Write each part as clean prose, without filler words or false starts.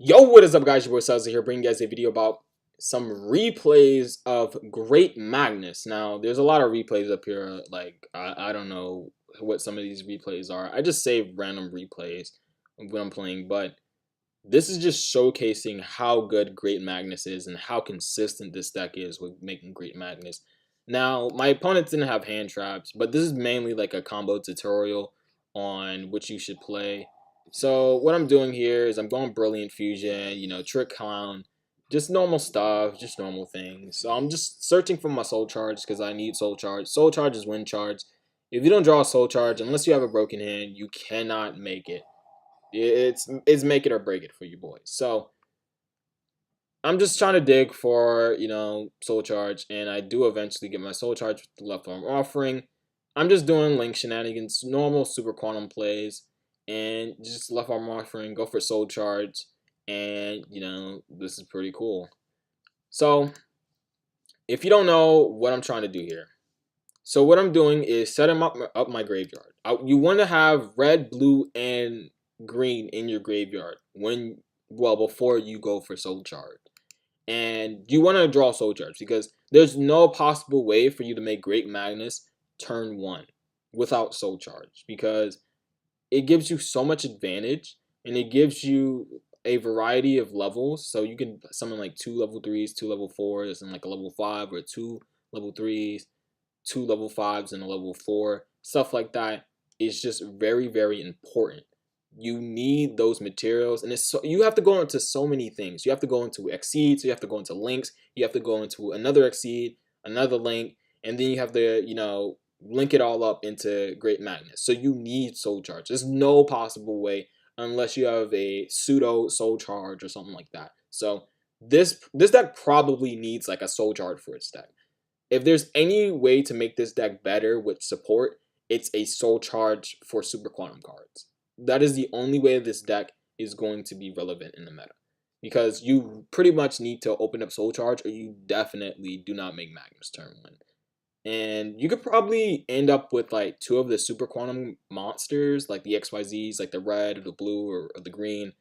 Yo, what is up, guys? Your boy Salza here, bringing you guys a video about some replays of Great Magnus. Now, there's a lot of replays up here. Like, I don't know what some of these replays are. I just save random replays when I'm playing, but this is just showcasing how good Great Magnus is and how consistent this deck is with making Great Magnus. Now, my opponents didn't have hand traps, but this is mainly like a combo tutorial on what you should play. So what I'm doing here is I'm going Brilliant Fusion, Trick Clown, just normal stuff, just normal things. So I'm just searching for my Soul Charge because I need Soul Charge. Soul Charge is Wind Charge. If you don't draw a Soul Charge, unless you have a broken hand, you cannot make it. It's make it or break it for you boys. So I'm just trying to dig for, Soul Charge, and I do eventually get my Soul Charge with the Left Arm Offering. I'm just doing Link shenanigans, normal Super Quantum plays, and just Left Arm Offering, go for Soul Charge, and, this is pretty cool. So, if you don't know what I'm trying to do here, so what I'm doing is setting up my graveyard. You want to have red, blue, and green in your graveyard before you go for Soul Charge. And you want to draw Soul Charge because there's no possible way for you to make Great Magnus turn 1 without Soul Charge, because it gives you so much advantage and it gives you a variety of levels. So you can summon like 2 level 3s, 2 level 4s, and like a level 5, or 2 level 3s, 2 level 5s, and a level 4. Stuff like that is just very, very important. You need those materials, and you have to go into so many things. You have to go into Exceed, so you have to go into links, you have to go into another Exceed, another link, and then you have to, link it all up into Great Magnus. So you need Soul Charge. There's no possible way unless you have a pseudo Soul Charge or something like that. So this deck probably needs like a Soul Charge for its deck. If there's any way to make this deck better with support, it's a Soul Charge for Super Quantum cards. That is the only way this deck is going to be relevant in the meta, because you pretty much need to open up Soul Charge, or you definitely do not make Magnus turn 1. And you could probably end up with like 2 of the Super Quantum monsters, like the XYZs, like the red or the blue or the green,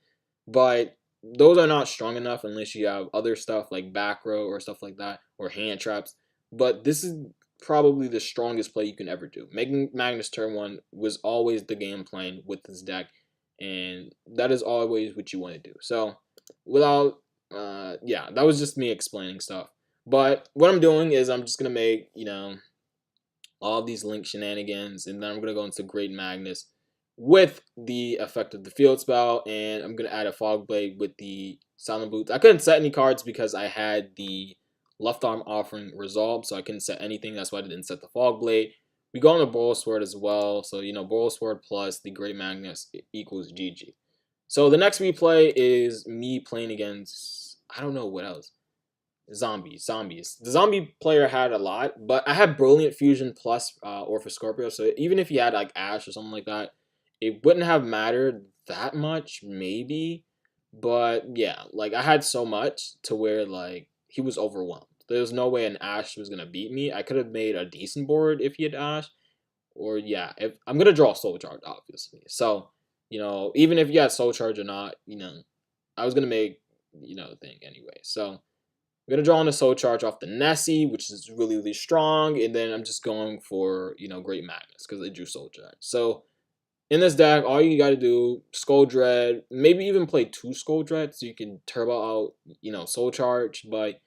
but those are not strong enough unless you have other stuff like back row or stuff like that, or hand traps. But this is probably the strongest play you can ever do. Making Magnus turn 1 was always the game plan with this deck, and that is always what you want to do. So without yeah, that was just me explaining stuff. But what I'm doing is I'm just gonna make, all these link shenanigans, and then I'm gonna go into Great Magnus with the effect of the field spell, and I'm gonna add a Fog Blade with the Silent Boots. I couldn't set any cards because I had the Left Arm Offering resolved, so I couldn't set anything. That's why I didn't set the Fog Blade. We go on the Boral Sword as well, so Boral Sword plus the Great Magnus equals GG. So the next replay is me playing against, I don't know what else. Zombies. The zombie player had a lot, but I had Brilliant Fusion plus Orpha Scorpio, so even if he had like Ash or something like that, it wouldn't have mattered that much, maybe. But yeah, like I had so much to where like he was overwhelmed. There was no way an Ash was gonna beat me. I could have made a decent board if he had Ash, or yeah, if I'm gonna draw Soul Charge, obviously. So even if you had Soul Charge or not, I was gonna make the thing anyway. So I'm going to draw on a Soul Charge off the Nessie, which is really, really strong. And then I'm just going for, Great Magnus because I drew Soul Charge. So in this deck, all you got to do, Skull Dread, maybe even play 2 Skull Dread so you can turbo out, Soul Charge. But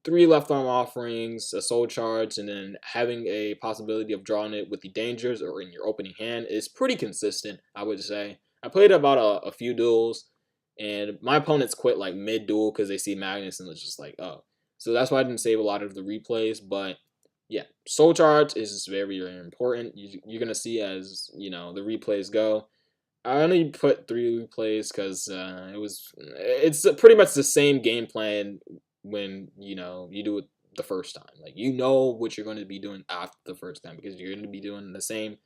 3 Left Arm Offerings, a Soul Charge, and then having a possibility of drawing it with the Dangers or in your opening hand is pretty consistent, I would say. I played about a few duels, and my opponents quit like mid-duel because they see Magnus and it's just like, oh. So that's why I didn't save a lot of the replays. But yeah, Soul Charge is very, very important. You're going to see as, the replays go. I only put 3 replays because it's pretty much the same game plan when, you do it the first time. Like, what you're going to be doing after the first time because you're going to be doing the same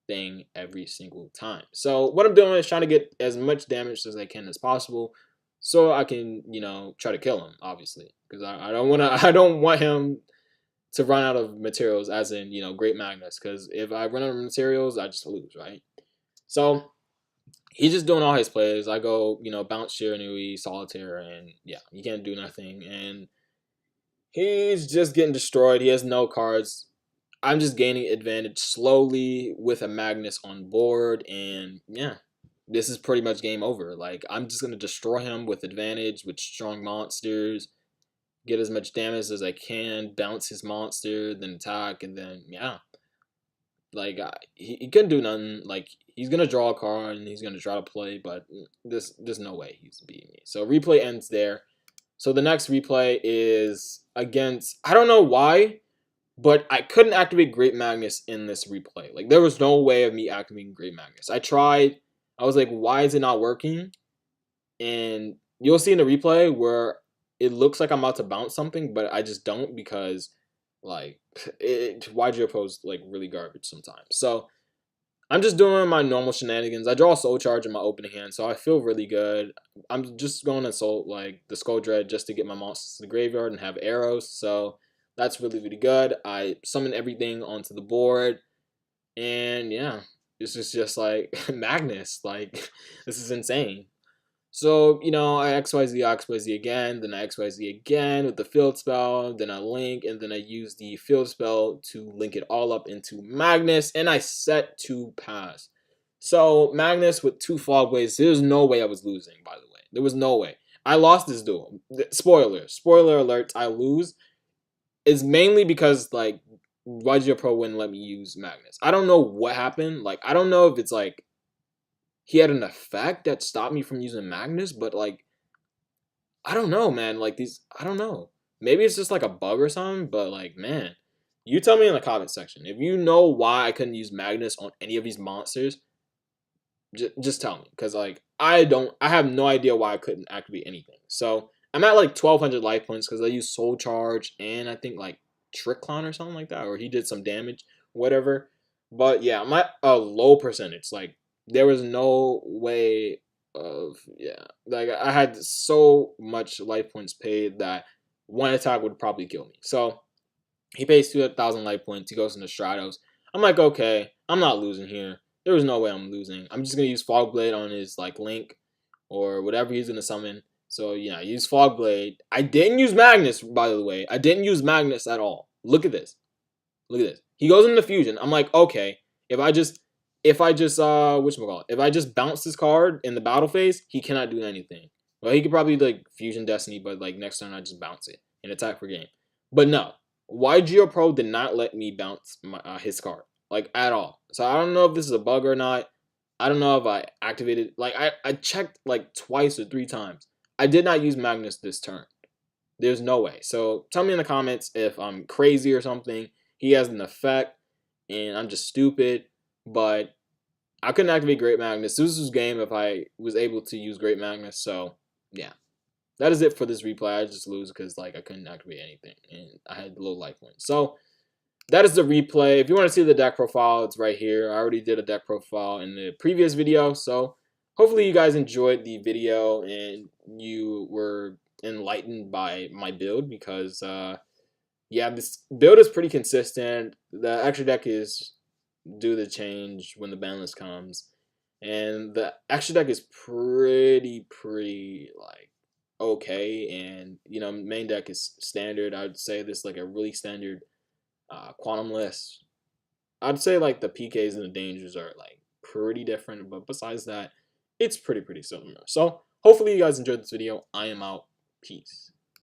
thing every single time. So what I'm doing is trying to get as much damage as I can as possible, so I can try to kill him, obviously, because I don't want him to run out of materials, as in Great Magnus, because if I run out of materials I just lose, right? So he's just doing all his plays. I go, bounce Shiranui, solitaire, and yeah, you can't do nothing. And he's just getting destroyed. He has no cards. I'm just gaining advantage slowly with a Magnus on board, and yeah, this is pretty much game over. Like, I'm just gonna destroy him with advantage, with strong monsters, get as much damage as I can, bounce his monster, then attack, and then yeah, like he couldn't do nothing. Like, he's gonna draw a card and he's gonna try to play, but there's no way he's beating me. So replay ends there. So the next replay is against, I don't know why, but I couldn't activate Great Magnus in this replay. Like, there was no way of me activating Great Magnus. I tried. I was like, why is it not working? And you'll see in the replay where it looks like I'm about to bounce something, but I just don't, because like YGO Pro is like really garbage sometimes. So I'm just doing my normal shenanigans. I draw a Soul Charge in my opening hand, so I feel really good. I'm just going to Soul, like, the Skull Dread just to get my monsters to the graveyard and have arrows, so that's really, really good. I summon everything onto the board, and yeah, this is just like Magnus. Like, this is insane. So, I XYZ again, then I XYZ again with the field spell, then I link, and then I use the field spell to link it all up into Magnus, and I set to pass. So, Magnus with 2 Fog Blades, there's no way I was losing, by the way. There was no way. I lost this duel. Spoiler alert, I lose. It's mainly because, like, YGO Pro wouldn't let me use Magnus. I don't know what happened. Like, I don't know if it's, like, he had an effect that stopped me from using Magnus, but like, I don't know, man. Like, I don't know. Maybe it's just like a bug or something, but like, man, you tell me in the comment section. If you know why I couldn't use Magnus on any of these monsters, just tell me. Because like, I have no idea why I couldn't activate anything. So I'm at like 1,200 life points because I used Soul Charge and I think like Trick Clown or something like that, or he did some damage, whatever. But yeah, I'm at a low percentage. Like, there was no way of, yeah, like, I had so much life points paid that one attack would probably kill me. So he pays 2,000 life points. He goes into Stratos. I'm like, okay, I'm not losing here. There was no way I'm losing. I'm just gonna use Fog Blade on his like Link or whatever he's gonna summon. So yeah, I use Fog Blade. I didn't use Magnus, by the way. I didn't use Magnus at all. Look at this. Look at this. He goes into fusion. I'm like, okay, if I just whatchamacallit, if I just bounce this card in the battle phase, he cannot do anything. Well, he could probably like fusion Destiny, but like next turn I just bounce it and attack for game. But no, YGO Pro did not let me bounce his card, like, at all. So I don't know if this is a bug or not. I don't know if I activated, like, I checked like twice or 3 times. I did not use Magnus this turn. There's no way. So tell me in the comments if I'm crazy or something. He has an effect and I'm just stupid, but I couldn't activate Great Magnus. This was game if I was able to use Great Magnus. So yeah, that is it for this replay. I just lose because like I couldn't activate anything and I had low life points. So that is the replay. If you want to see the deck profile, it's right here. I already did a deck profile in the previous video. So hopefully you guys enjoyed the video and you were enlightened by my build, because yeah, this build is pretty consistent. The extra deck is due to change when the ban list comes, and the extra deck is pretty like okay, and main deck is standard. I would say this is like a really standard quantum list. I'd say like the PKs and the dangers are like pretty different, but besides that, it's pretty similar. So hopefully you guys enjoyed this video. I am out. Peace.